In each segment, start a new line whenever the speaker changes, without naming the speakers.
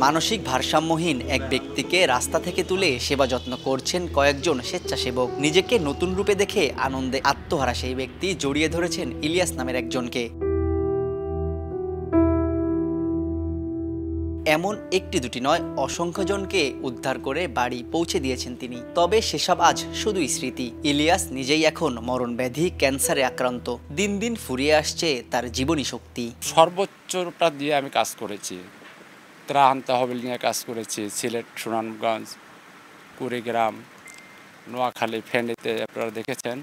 মানসিক ভারসাম্যহীন এক ব্যক্তিকে রাস্তা থেকে তুলে সেবা যত্ন করছেন কয়েকজন স্বেচ্ছাসেবক। নিজেকে নতুন রূপে দেখে আনন্দে আত্মহারা সেই ব্যক্তি জড়িয়ে ধরেছেন ইলিয়াস নামের একজনকে। এমন একটি দুটি নয়, অসংখ্য জনকে উদ্ধার করে বাড়ি পৌঁছে দিয়েছেন তিনি। তবে সেসব আজ শুধুই স্মৃতি। ইলিয়াস নিজেই এখন মরণব্যাধি ক্যান্সারে আক্রান্ত। দিন দিন ফুরিয়ে আসছে তার জীবনী শক্তি।
সর্বোচ্চটা দিয়ে আমি কাজ করেছি। ত্রাণ তহবিল নিয়ে কাজ করেছি সিলেট, সুনামগঞ্জ, কুড়িগ্রাম, নোয়াখালী, ফেনীতে। আপনারা দেখেছেন,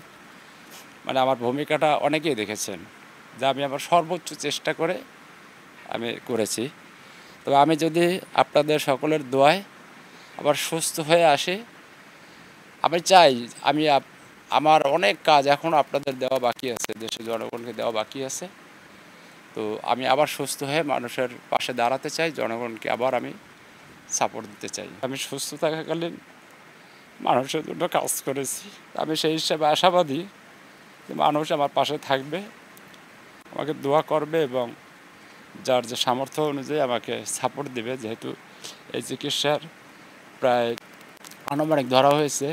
মানে আমার ভূমিকাটা অনেকেই দেখেছেন যে আমি আমার সর্বোচ্চ চেষ্টা করে আমি করেছি। তবে আমি যদি আপনাদের সকলের দোয়ায় আবার সুস্থ হয়ে আসি, আমি চাই আমার অনেক কাজ এখনও আপনাদের দেওয়া বাকি আছে, দেশের জনগণকে দেওয়া বাকি আছে। তো আমি আবার সুস্থ হয়ে মানুষের পাশে দাঁড়াতে চাই, জনগণকে আবার আমি সাপোর্ট দিতে চাই। আমি সুস্থ থাকাকালীন মানুষের জন্য কাজ করেছি। আমি সেই হিসাবে আশাবাদী যে মানুষ আমার পাশে থাকবে, আমাকে দোয়া করবে এবং যার যে সামর্থ্য অনুযায়ী আমাকে সাপোর্ট দিবে। যেহেতু এই চিকিৎসার প্রায় আনুমানিক ধরা হয়েছে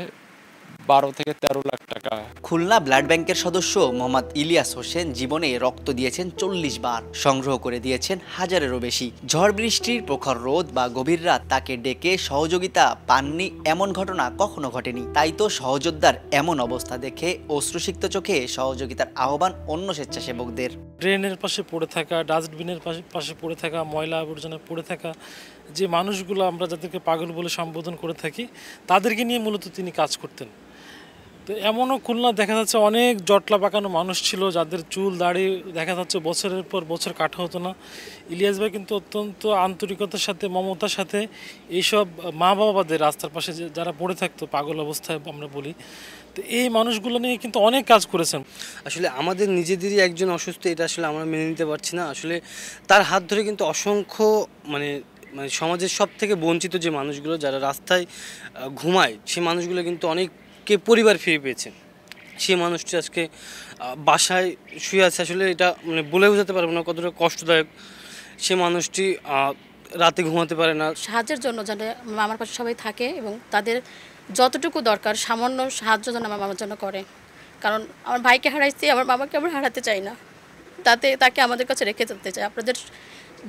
12 থেকে 13 লাখ টাকা।
খুলনা ব্লাড ব্যাংকের সদস্য মোহাম্মদ ইলিয়াস হোসেন জীবনে রক্ত দিয়েছেন 40 বার, সংগ্রহ করে দিয়েছেন হাজারেরও বেশি। ঝড় বৃষ্টির প্রখর রোদ বা গভীর রাত তাকে ডেকে সহযোগিতা পাননি এমন ঘটনা কখনো ঘটেনি। তাই তো সহযোদ্ধার এমন অবস্থা দেখে অশ্রুসিক্ত চোখে সহযোগিতার আহ্বান অন্য স্বেচ্ছাসেবকদের।
ড্রেনের পাশে পড়ে থাকা, ডাস্টবিনের পাশে পড়ে থাকা, ময়লা আবর্জনা পড়ে থাকা যে মানুষগুলো আমরা যাদেরকে পাগল বলে সম্বোধন করে থাকি, তাদেরকে নিয়ে মূলত তিনি কাজ করতেন। তো এমনও খুলনা দেখা যাচ্ছে অনেক জটলা পাকানো মানুষ ছিল যাদের চুল দাড়ি দেখা যাচ্ছে বছরের পর বছর কাটা হতো না। ইলিয়াস ভাই কিন্তু অত্যন্ত আন্তরিকতার সাথে, মমতার সাথে এইসব মা বাবাদের রাস্তার পাশে যারা পড়ে থাকতো পাগল অবস্থায় আমরা বলি, তো এই মানুষগুলো নিয়ে কিন্তু অনেক কাজ করেছেন।
আসলে আমাদের নিজেদেরই একজন অসুস্থ, এটা আসলে আমরা মেনে নিতে পারছি না। আসলে তার হাত ধরে কিন্তু অসংখ্য মানে সমাজের সব থেকে বঞ্চিত যে মানুষগুলো যারা রাস্তায় ঘুমায়, সে মানুষগুলো কিন্তু অনেককে পরিবার ফিরে পেয়েছে। সে মানুষটি আজকে বাসায় শুয়ে আছে। আসলে এটা মানে বলে বোঝাতে পারবো না কতটা কষ্টদায়ক। সে মানুষটি রাতে ঘুমাতে পারে না।
সাহায্যের জন্য যেন আমার পাশে সবাই থাকে এবং তাদের যতটুকু দরকার সামান্য সাহায্য যেন আমার মামার জন্য করে। কারণ আমার ভাইকে হারাইছি, আমার বাবাকে আমরা হারাতে চাই না, তাকে আমাদের কাছে রেখে যেতে চাই। আপনাদের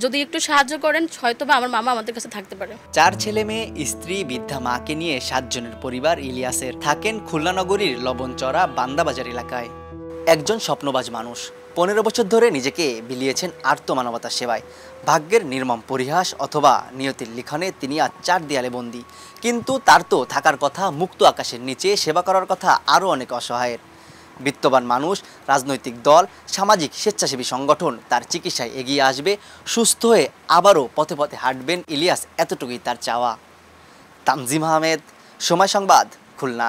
যদি একটু সাহায্য করেন হয়তো বা আমার মামা আমাদের কাছে থাকতে পারে।
4 ছেলে মেয়ে, স্ত্রী, বৃদ্ধা মাকে নিয়ে 7 জনের পরিবার ইলিয়াসের। থাকেন খুলনা নগরীর লবণচড়া বান্দাবাজার এলাকায়। একজন স্বপ্নবাজ মানুষ, 15 বছর ধরে নিজেকে বিলিয়েছেন আর্তমানবতার সেবায়। ভাগ্যের নির্মম পরিহাস অথবা নিয়তির লিখনে তিনি আজ 4 দেয়ালে বন্দী। কিন্তু তার তো থাকার কথা মুক্ত আকাশের নিচে, সেবা করার কথা আরও অনেক অসহায়ের। বিত্তবান মানুষ, রাজনৈতিক দল, সামাজিক স্বেচ্ছাসেবী সংগঠন তার চিকিৎসায় এগিয়ে আসবে। সুস্থ হয়ে আবারও পথে পথে হাঁটবেন ইলিয়াস, এতটুকুই তার চাওয়া। তামজিম আহমেদ, সময় সংবাদ, খুলনা।